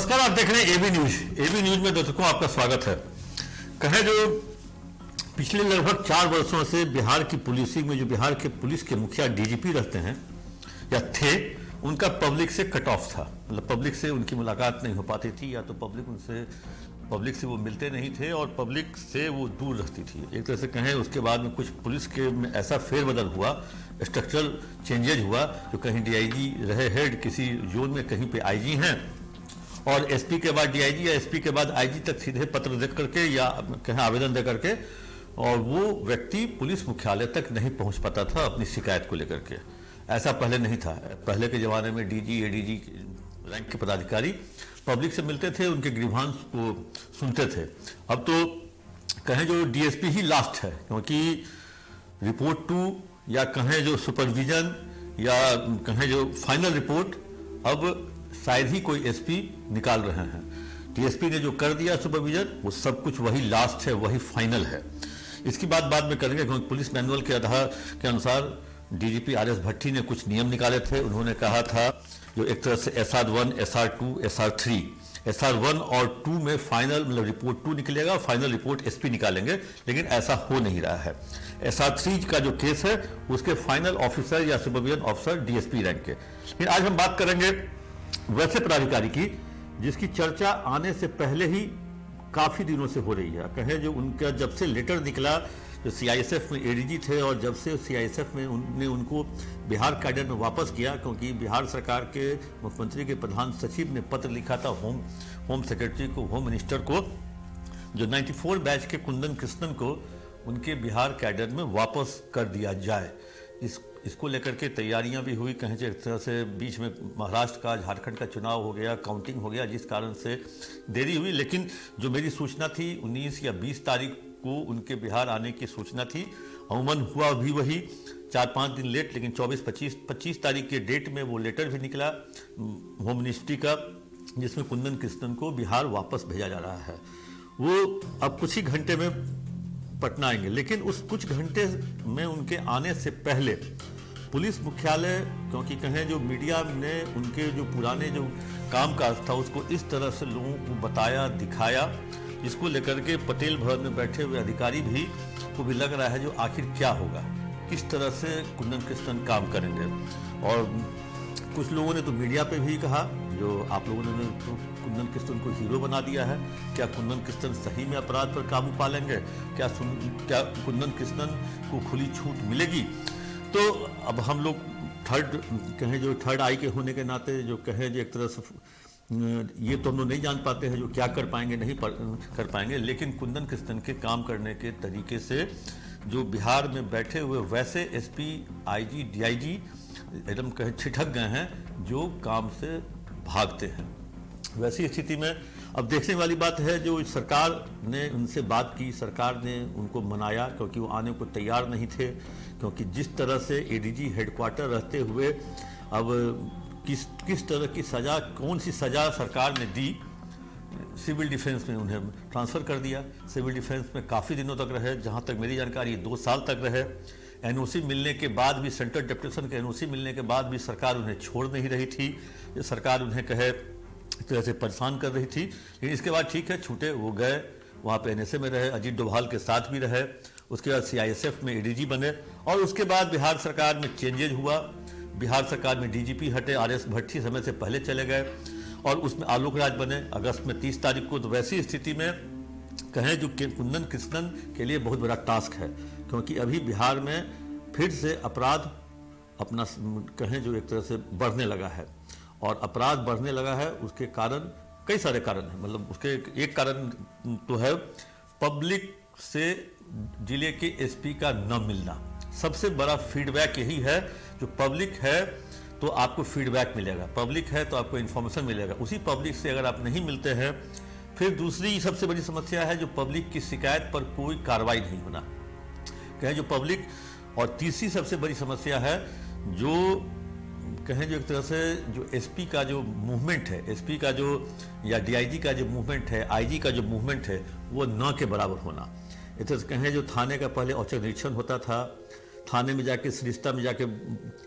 नमस्कार, आप देख रहे हैं एबी न्यूज। एबी न्यूज में दर्शकों आपका स्वागत है। कहें जो पिछले लगभग 4 वर्षों से बिहार की पुलिसिंग में जो बिहार के पुलिस के मुखिया डीजीपी रहते हैं या थे, उनका पब्लिक से कट ऑफ था। मतलब पब्लिक से उनकी मुलाकात नहीं हो पाती थी, या तो पब्लिक से वो मिलते नहीं थे और पब्लिक से वो दूर रहती थी। एक तरह से कहें उसके बाद में कुछ पुलिस के में ऐसा फेरबदल हुआ, स्ट्रक्चरल चेंजेज हुआ, जो कहीं डीआईजी रहे हेड किसी जोन में, कहीं पे आईजी हैं, और एसपी के बाद डीआईजी या एसपी के बाद आईजी तक सीधे पत्र दे करके या कहें आवेदन दे करके, और वो व्यक्ति पुलिस मुख्यालय तक नहीं पहुंच पाता था अपनी शिकायत को लेकर के। ऐसा पहले नहीं था। पहले के ज़माने में डीजी एडीजी रैंक के पदाधिकारी पब्लिक से मिलते थे, उनके ग्रीवांस को सुनते थे। अब तो कहें जो डीएसपी ही लास्ट है, क्योंकि रिपोर्ट 2 या कहें जो सुपरविजन या कहें जो फाइनल रिपोर्ट अब शायद ही कोई एसपी निकाल रहे हैं। डीएसपी ने जो कर दिया सुपरविजन, वो सब कुछ वही लास्ट है, वही फाइनल है। इसकी बात बाद में करेंगे, क्योंकि पुलिस मैनुअल के आधार के अनुसार डीजीपी आरएस भट्टी ने कुछ नियम निकाले थे। उन्होंने कहा था जो एक तरह से SR1, SR2, SR3, SR1 और 2 में फाइनल मतलब रिपोर्ट 2 निकलेगा, फाइनल रिपोर्ट एसपी निकालेंगे, लेकिन ऐसा हो नहीं रहा है। SR3 का जो केस है उसके फाइनल ऑफिसर या सुपरविजन ऑफिसर डीएसपी रैंक के। लेकिन आज हम बात करेंगे वैसे पदाधिकारी की जिसकी चर्चा आने से पहले ही काफी दिनों से हो रही है। कहें जो उनका जब से लेटर निकला, जो सीआईएसएफ में एडीजी थे, और जब से सीआईएसएफ में उनने उनको बिहार कैडर में वापस किया, क्योंकि बिहार सरकार के मुख्यमंत्री के प्रधान सचिव ने पत्र लिखा था होम सेक्रेटरी को, होम मिनिस्टर को, जो 94 बैच के कुंदन कृष्णन को उनके बिहार कैडर में वापस कर दिया जाए। इसको लेकर के तैयारियां भी हुई। कहें एक तरह से बीच में महाराष्ट्र का, झारखंड का चुनाव हो गया, काउंटिंग हो गया, जिस कारण से देरी हुई। लेकिन जो मेरी सूचना थी 19 या 20 तारीख को उनके बिहार आने की सूचना थी। अमूमन हुआ भी वही, 4-5 दिन लेट, लेकिन 24-25 तारीख के डेट में वो लेटर भी निकला होम मिनिस्ट्री का, जिसमें कुंदन कृष्णन को बिहार वापस भेजा जा रहा है। वो अब कुछ ही घंटे में पटना आएंगे, लेकिन उस कुछ घंटे में उनके आने से पहले पुलिस मुख्यालय, क्योंकि कहें जो मीडिया ने उनके जो पुराने जो कामकाज था उसको इस तरह से लोगों को बताया, दिखाया, जिसको लेकर के पटेल भवन में बैठे हुए अधिकारी भी को भी लग रहा है जो आखिर क्या होगा, किस तरह से कुंदन कृष्णन काम करेंगे। और कुछ लोगों ने तो मीडिया पे भी कहा, जो आप लोगों ने तो कुंदन कृष्णन को हीरो बना दिया है। क्या कुंदन कृष्णन सही में अपराध पर काबू पा लेंगे? क्या कुंदन कृष्णन को खुली छूट मिलेगी? तो अब हम लोग थर्ड आई के होने के नाते जो कहें जो एक तरह से ये तो हम लोग नहीं जान पाते हैं जो क्या कर पाएंगे, नहीं कर पाएंगे, लेकिन कुंदन कृष्णन के काम करने के तरीके से जो बिहार में बैठे हुए वैसे एसपी, आईजी, डीआईजी एकदम कहें छिटक गए हैं, जो काम से भागते हैं। वैसी स्थिति में अब देखने वाली बात है, जो सरकार ने उनसे बात की, सरकार ने उनको मनाया, क्योंकि वो आने को तैयार नहीं थे। क्योंकि जिस तरह से एडीजी हेडक्वार्टर रहते हुए अब किस तरह की सज़ा, कौन सी सज़ा सरकार ने दी, सिविल डिफेंस में उन्हें ट्रांसफ़र कर दिया। सिविल डिफेंस में काफ़ी दिनों तक रहे, जहाँ तक मेरी जानकारी 2 साल तक रहे। एनओसी मिलने के बाद भी, सेंट्रल डेप्यूटेशन के एनओसी मिलने के बाद भी सरकार उन्हें छोड़ नहीं रही थी। ये सरकार उन्हें कहे इस तरह से परेशान कर रही थी। लेकिन इसके बाद ठीक है, छूटे, वो गए, वहाँ पे एनएसए में रहे, अजीत डोभाल के साथ भी रहे। उसके बाद सीआईएसएफ में एडीजी बने, और उसके बाद बिहार सरकार में चेंजेज हुआ। बिहार सरकार में डीजीपी हटे, आरएस भट्टी समय से पहले चले गए, और उसमें आलोक राज बने अगस्त में 30 तारीख को। तो वैसी स्थिति में कहें जो कुंदन कृष्णन के लिए बहुत बड़ा टास्क है, क्योंकि अभी बिहार में फिर से अपराध अपना कहें जो एक तरह से बढ़ने लगा है। और अपराध बढ़ने लगा है, उसके कारण कई सारे कारण हैं। मतलब उसके एक कारण तो है पब्लिक से जिले के एसपी का न मिलना। सबसे बड़ा फीडबैक यही है, जो पब्लिक है तो आपको फीडबैक मिलेगा, पब्लिक है तो आपको इन्फॉर्मेशन मिलेगा। उसी पब्लिक से अगर आप नहीं मिलते हैं, फिर दूसरी सबसे बड़ी समस्या है जो पब्लिक की शिकायत पर कोई कार्रवाई नहीं होना, कहें जो पब्लिक। और तीसरी सबसे बड़ी समस्या है जो कहें जो एक तरह से जो एसपी का जो मूवमेंट है, एसपी का जो या डीआईजी का जो मूवमेंट है, आईजी का जो मूवमेंट है, वो न के बराबर होना। इस तरह से कहें जो थाने का पहले औचक निरीक्षण होता था, थाने में जाके सरिस्ता में जाके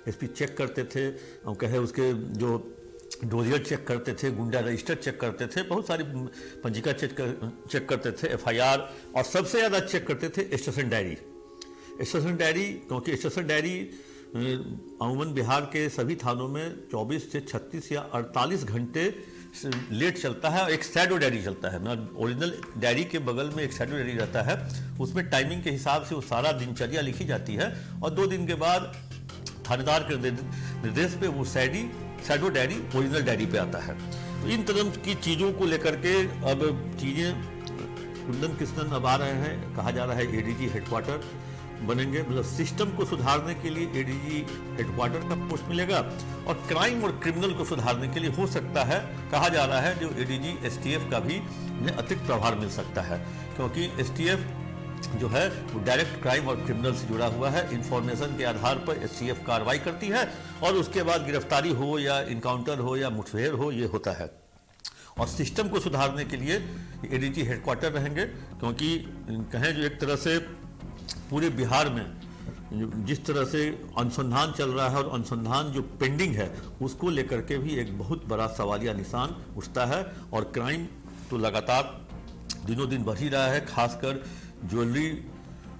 एसपी चेक करते थे, और कहे उसके जो डोजियर चेक करते थे, गुंडा रजिस्टर चेक करते थे, बहुत सारी पंजिका चेक करते थे, एफआईआर, और सबसे ज़्यादा चेक करते थे स्टेशन डायरी। स्टेशन डायरी, क्योंकि स्टेशन डायरी अमूमन बिहार के सभी थानों में 24 से 36 या 48 घंटे लेट चलता है, और एक शैडो डायरी चलता है। मतलब ओरिजिनल डायरी के बगल में एक शैडो डायरी रहता है, उसमें टाइमिंग के हिसाब से वो सारा दिनचर्या लिखी जाती है, और 2 दिन के बाद थानेदार के निर्देश पे वो शैडो डायरी ओरिजिनल डायरी पे आता है। तो इन तरह की चीज़ों को लेकर के अब चीज़ें, कुंदन कृष्णन अब आ रहे हैं, कहा जा रहा है एडीजी हेडक्वार्टर बनेंगे। मतलब सिस्टम को सुधारने के लिए एडीजी हेडक्वार्टर का पोस्ट मिलेगा, और क्राइम और क्रिमिनल को सुधारने के लिए हो सकता है, कहा जा रहा है, जो एडीजी एसटीएफ का भी उन्हें अतिरिक्त प्रभार मिल सकता है, क्योंकि एसटीएफ जो है वो डायरेक्ट क्राइम और क्रिमिनल से जुड़ा हुआ है। इंफॉर्मेशन के आधार पर एसटीएफ कार्रवाई करती है, और उसके बाद गिरफ्तारी हो या इनकाउंटर हो या मुठभेड़ हो, ये होता है। और सिस्टम को सुधारने के लिए एडीजी हेडक्वार्टर रहेंगे, क्योंकि कहें जो एक तरह से पूरे बिहार में जिस तरह से अनुसंधान चल रहा है, और अनुसंधान जो पेंडिंग है उसको लेकर के भी एक बहुत बड़ा सवालिया निशान उठता है। और क्राइम तो लगातार दिनों दिन बढ़ ही रहा है, खासकर ज्वेलरी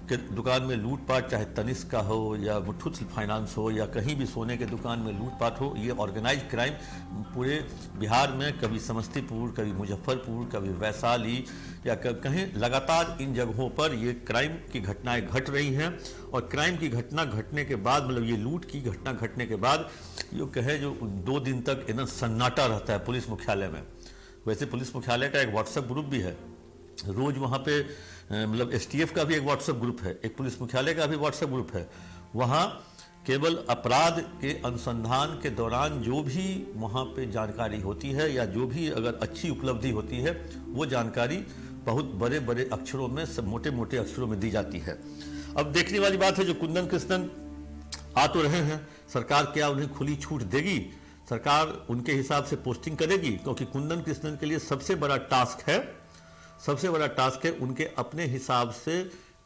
के दुकान में लूटपाट, चाहे तनिष्क का हो या मुथूट फाइनेंस हो या कहीं भी सोने के दुकान में लूटपाट हो, ये ऑर्गेनाइज क्राइम पूरे बिहार में, कभी समस्तीपुर, कभी मुजफ्फरपुर, कभी वैशाली, या कहीं लगातार इन जगहों पर ये क्राइम की घटनाएं घट रही हैं। और क्राइम की घटना घटने के बाद, मतलब ये लूट की घटना घटने के बाद, जो कहे जो 2 दिन तक एकदम सन्नाटा रहता है पुलिस मुख्यालय में। वैसे पुलिस मुख्यालय का एक व्हाट्सएप ग्रुप भी है, रोज वहाँ पे मतलब एसटीएफ का भी एक व्हाट्सएप ग्रुप है, एक पुलिस मुख्यालय का भी व्हाट्सएप ग्रुप है। वहाँ केवल अपराध के अनुसंधान के दौरान जो भी वहाँ पे जानकारी होती है, या जो भी अगर अच्छी उपलब्धि होती है, वो जानकारी बहुत बड़े बड़े अक्षरों में, सब मोटे मोटे अक्षरों में दी जाती है। अब देखने वाली बात है, जो कुंदन कृष्णन आ तो रहे हैं, सरकार क्या उन्हें खुली छूट देगी? सरकार उनके हिसाब से पोस्टिंग करेगी? क्योंकि कुंदन कृष्णन के लिए सबसे बड़ा टास्क है उनके अपने हिसाब से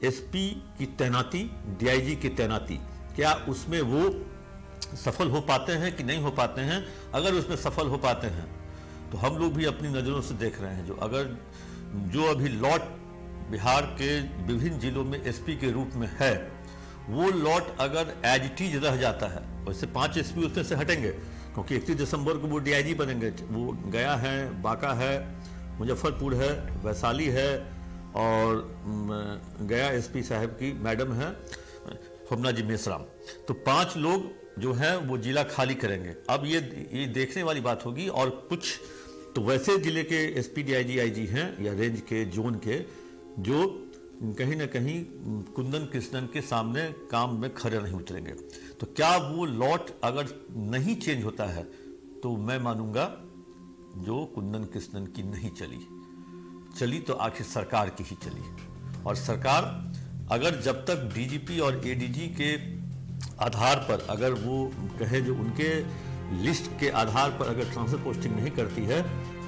एसपी की तैनाती, डीआईजी की तैनाती। क्या उसमें वो सफल हो पाते हैं कि नहीं हो पाते हैं? अगर उसमें सफल हो पाते हैं तो हम लोग भी अपनी नज़रों से देख रहे हैं, जो अभी लॉट बिहार के विभिन्न जिलों में एसपी के रूप में है, वो लॉट अगर एज इट इज रह जाता है, वैसे 5 एसपी उसमें से हटेंगे, क्योंकि 31 दिसंबर को वो डीआईजी बनेंगे। वो गया है, बांका है, मुजफ्फरपुर है, वैशाली है, और गया एसपी साहब की मैडम है शोभना जी मेश्राम। तो 5 लोग जो हैं वो जिला खाली करेंगे। अब ये देखने वाली बात होगी। और कुछ तो वैसे जिले के एसपी डीआईजी आईजी हैं, या रेंज के, जोन के, जो कहीं ना कहीं कुंदन कृष्णन के सामने काम में खड़े नहीं उतरेंगे। तो क्या वो लॉट अगर नहीं चेंज होता है, तो मैं मानूंगा जो कुंदन कृष्णन की नहीं चली तो आखिर सरकार की ही चली। और सरकार अगर जब तक डीजीपी और एडीजी के आधार पर, अगर वो कहे जो उनके लिस्ट के आधार पर अगर ट्रांसफर पोस्टिंग नहीं करती है,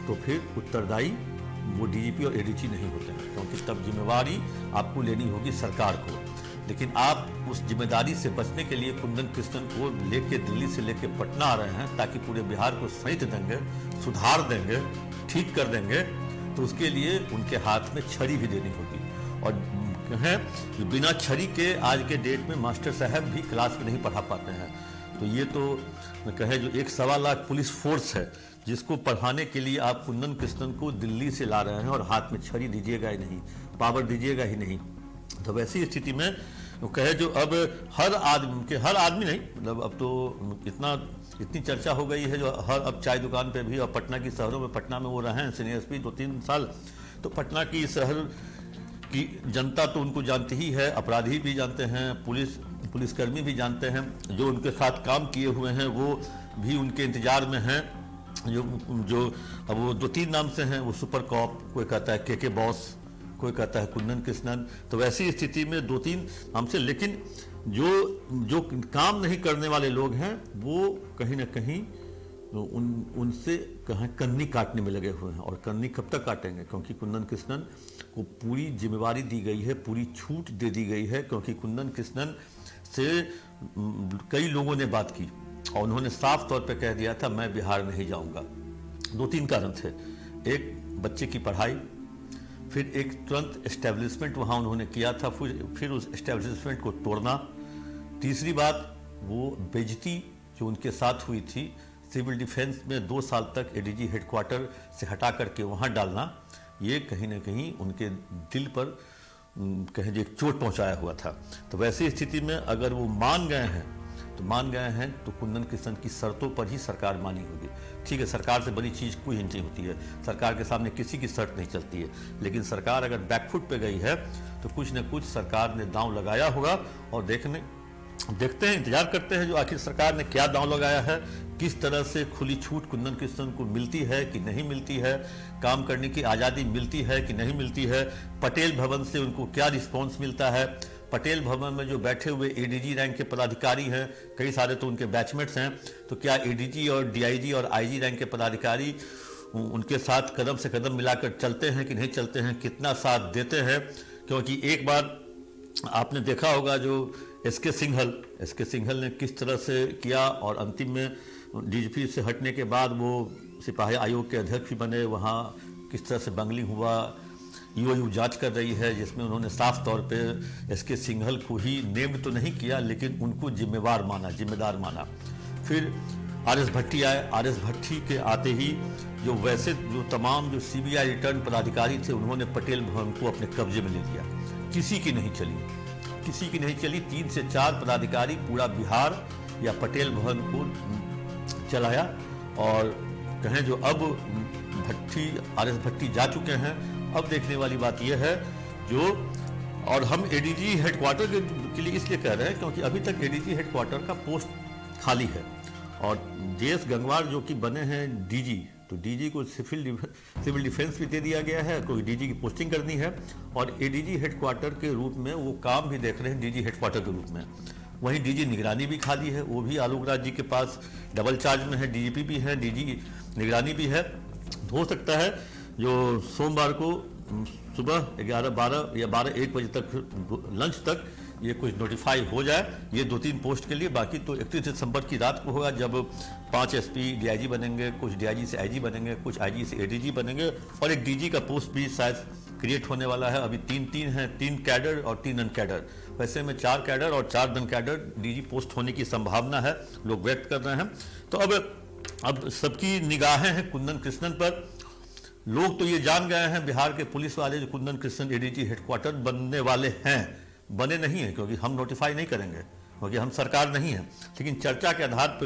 तो फिर उत्तरदायी वो डीजीपी और एडीजी नहीं होते हैं, क्योंकि तब जिम्मेवारी आपको लेनी होगी सरकार को। लेकिन आप उस जिम्मेदारी से बचने के लिए कुंदन कृष्णन को लेके दिल्ली से लेके पटना आ रहे हैं, ताकि पूरे बिहार को सहित देंगे, सुधार देंगे, ठीक कर देंगे। तो उसके लिए उनके हाथ में छड़ी भी देनी होगी। और कहें बिना छड़ी के आज के डेट में मास्टर साहब भी क्लास में नहीं पढ़ा पाते हैं। तो ये तो कहें जो 1.25 लाख पुलिस फोर्स है, जिसको पढ़ाने के लिए आप कुंदन कृष्णन को दिल्ली से ला रहे हैं, और हाथ में छड़ी दीजिएगा ही नहीं, पावर दीजिएगा ही नहीं। तो वैसी स्थिति में वो कहे जो अब हर आदमी नहीं, मतलब अब तो इतनी चर्चा हो गई है, जो अब चाय दुकान पे भी, और पटना की शहरों में, पटना में वो रहे हैं सीनियर एसपी 2-3 साल, तो पटना की शहर की जनता तो उनको जानती ही है, अपराधी भी जानते हैं, पुलिसकर्मी भी जानते हैं, जो उनके साथ काम किए हुए हैं वो भी उनके इंतजार में हैं। जो अब वो 2-3 नाम से हैं, वो सुपर कॉप, कोई कहता है के बॉस, कोई कहता है कुंदन कृष्णन। तो वैसी स्थिति में 2-3 नाम से, लेकिन जो काम नहीं करने वाले लोग हैं, वो कहीं ना कहीं उनसे कन्नी काटने में लगे हुए हैं। और कन्नी कब तक काटेंगे? क्योंकि कुंदन कृष्णन को पूरी जिम्मेवारी दी गई है, पूरी छूट दे दी गई है। क्योंकि कुंदन कृष्णन से कई लोगों ने बात की, और उन्होंने साफ तौर पे कह दिया था मैं बिहार नहीं जाऊंगा। 2-3 कारण थे। एक, बच्चे की पढ़ाई, फिर एक तुरंत एस्टेब्लिशमेंट वहाँ उन्होंने किया था, फिर उस एस्टेब्लिशमेंट को तोड़ना। तीसरी बात, वो बेइज्जती जो उनके साथ हुई थी, सिविल डिफेंस में 2 साल तक एडीजी हेडक्वार्टर से हटा करके वहाँ डालना, ये कहीं ना कहीं उनके दिल पर कहें जो एक चोट पहुँचाया हुआ था। तो वैसी स्थिति में अगर वो मान गए हैं तो कुंदन कृष्णन की शर्तों पर ही सरकार मानी होगी। ठीक है, सरकार से बड़ी चीज़ कोई नहीं होती है, सरकार के सामने किसी की शर्त नहीं चलती है, लेकिन सरकार अगर बैकफुट पे गई है तो कुछ न कुछ सरकार ने दांव लगाया होगा। और देखते हैं, इंतजार करते हैं जो आखिर सरकार ने क्या दांव लगाया है, किस तरह से खुली छूट कुंदन कृष्णन को मिलती है कि नहीं मिलती है, काम करने की आज़ादी मिलती है कि नहीं मिलती है, पटेल भवन से उनको क्या रिस्पॉन्स मिलता है। पटेल भवन में जो बैठे हुए एडीजी रैंक के पदाधिकारी हैं, कई सारे तो उनके बैचमेट्स हैं, तो क्या एडीजी और डीआईजी और आईजी रैंक के पदाधिकारी उनके साथ कदम से कदम मिलाकर चलते हैं कि नहीं चलते हैं, कितना साथ देते हैं। क्योंकि एक बार आपने देखा होगा जो एसके सिंघल ने किस तरह से किया, और अंतिम में डीजीपी से हटने के बाद वो सिपाही आयोग के अध्यक्ष भी बने, वहाँ किस तरह से बंगलिंग हुआ। ईओयू जांच कर रही है जिसमें उन्होंने साफ तौर पे एसके सिंघल को ही नेम्ड तो नहीं किया, लेकिन उनको जिम्मेदार माना। फिर आरएस भट्टी आए, आरएस भट्टी के आते ही जो तमाम जो सीबीआई रिटर्न पदाधिकारी थे, उन्होंने पटेल भवन को अपने कब्जे में ले लिया। किसी की नहीं चली। 3 से 4 पदाधिकारी पूरा बिहार या पटेल भवन को चलाया। और कहें जो अब आरएस भट्टी जा चुके हैं, अब देखने वाली बात यह है और हम एडीजी हेडक्वार्टर के लिए इसलिए कह रहे हैं क्योंकि अभी तक एडीजी हेडक्वार्टर का पोस्ट खाली है, और जेएस गंगवार जो कि बने हैं डीजी, तो डीजी को सिविल डिफेंस भी दे दिया गया है, कोई डीजी की पोस्टिंग करनी है, और एडीजी हेडक्वार्टर के रूप में वो काम भी देख रहे हैं डीजी हेडक्वार्टर के रूप में। वहीं डीजी निगरानी भी खाली है, वो भी आलोक राज जी के पास डबल चार्ज में है, डीजीपी भी है, डीजी निगरानी भी है। हो सकता है जो सोमवार को सुबह 11-12 या 12-1 बजे तक लंच तक ये कुछ नोटिफाई हो जाए, ये 2-3 पोस्ट के लिए। बाकी तो 31 दिसंबर की रात को होगा जब 5 एसपी डीआईजी बनेंगे, कुछ डीआईजी से आईजी बनेंगे, कुछ आईजी से एडीजी बनेंगे, और एक डीजी का पोस्ट भी शायद क्रिएट होने वाला है। अभी 3 हैं, 3 कैडर और 3 नन कैडर। वैसे में 4 कैडर और 4 नन कैडर डीजी पोस्ट होने की संभावना है, लोग व्यक्त कर रहे हैं। तो अब सबकी निगाहें हैं कुंदन कृष्णन पर। लोग तो ये जान गए हैं बिहार के पुलिस वाले जो कुंदन कृष्णन एडीजी हेडक्वार्टर बनने वाले हैं, बने नहीं हैं क्योंकि हम नोटिफाई नहीं करेंगे, क्योंकि हम सरकार नहीं है, लेकिन चर्चा के आधार पर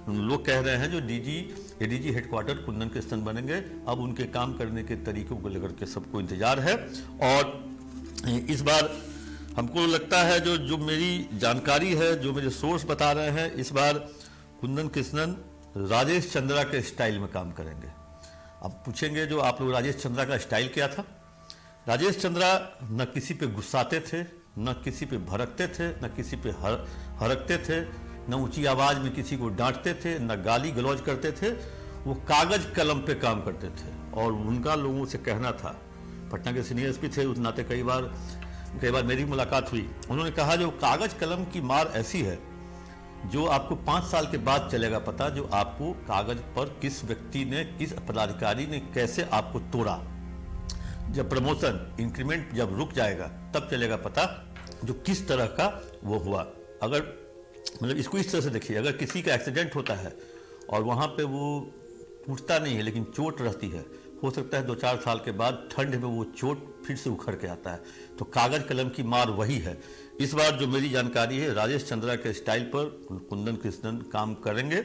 लोग कह रहे हैं जो एडीजी हेडक्वार्टर कुंदन कृष्णन बनेंगे। अब उनके काम करने के तरीकों को लेकर के सबको इंतजार है। और इस बार हमको लगता है जो मेरी जानकारी है, जो मेरे सोर्स बता रहे हैं, इस बार कुंदन कृष्णन राजेश चंद्रा के स्टाइल में काम करेंगे। अब पूछेंगे जो आप लोग, राजेश चंद्रा का स्टाइल क्या था? राजेश चंद्रा न किसी पे गुस्साते थे, न किसी पे भड़कते थे, न किसी पे हरकते थे, न ऊंची आवाज में किसी को डांटते थे, न गाली गलौज करते थे। वो कागज कलम पे काम करते थे, और उनका लोगों से कहना था, पटना के सीनियर एसपी थे उस नाते कई बार मेरी मुलाकात हुई, उन्होंने कहा जो कागज कलम की मार ऐसी है जो आपको 5 साल के बाद चलेगा पता, जो आपको कागज पर किस व्यक्ति ने, किस पदाधिकारी ने कैसे आपको तोड़ा। जब प्रमोशन इंक्रीमेंट जब रुक जाएगा तब चलेगा पता जो किस तरह का वो हुआ। अगर मतलब इसको इस तरह से देखिए, अगर किसी का एक्सीडेंट होता है और वहाँ पे वो टूटता नहीं है लेकिन चोट रहती है, हो सकता है 2-4 साल के बाद ठंड में वो चोट फिर से उखड़ के आता है। तो कागज कलम की मार वही है। इस बार जो मेरी जानकारी है, राजेश चंद्रा के स्टाइल पर कुंदन कृष्णन काम करेंगे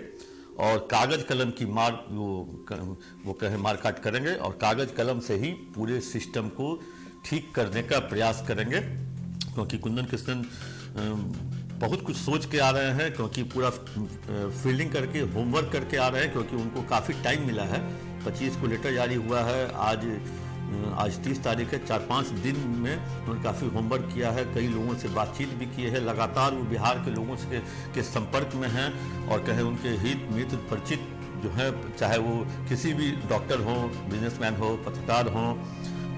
और कागज कलम की मार वो कहे मारकाट करेंगे, और कागज कलम से ही पूरे सिस्टम को ठीक करने का प्रयास करेंगे। क्योंकि कुंदन कृष्णन बहुत कुछ सोच के आ रहे हैं, क्योंकि पूरा फील्डिंग करके होमवर्क करके आ रहे हैं, क्योंकि उनको काफ़ी टाइम मिला है। 25 को लेटर जारी हुआ है, आज 30 तारीख है। 4-5 दिन में उन्होंने काफ़ी होमवर्क किया है, कई लोगों से बातचीत भी की है, लगातार वो बिहार के लोगों से के संपर्क में हैं, और कहें उनके हित मित्र परिचित जो है, चाहे वो किसी भी डॉक्टर हो, बिजनेसमैन हो, पत्रकार हो,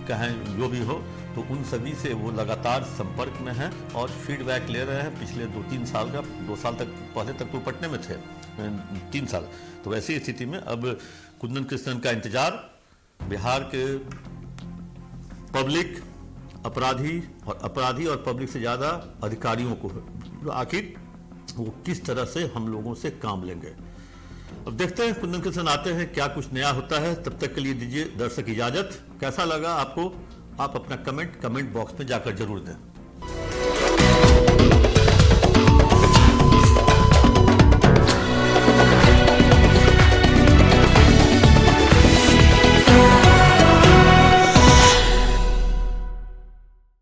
कहें जो भी हो, तो उन सभी से वो लगातार संपर्क में हैं और फीडबैक ले रहे हैं। पिछले 2-3 साल का, 2 साल तक पहले तक तो पटने में थे, 3 साल। तो वैसी स्थिति में अब कुंदन कृष्णन का इंतजार बिहार के पब्लिक, अपराधी और पब्लिक से ज्यादा अधिकारियों को है, जो आखिर वो किस तरह से हम लोगों से काम लेंगे। अब देखते हैं कुंदन कृष्णन आते हैं, क्या कुछ नया होता है। तब तक के लिए दीजिए दर्शक इजाजत। कैसा लगा आपको, आप अपना कमेंट बॉक्स में जाकर जरूर दें।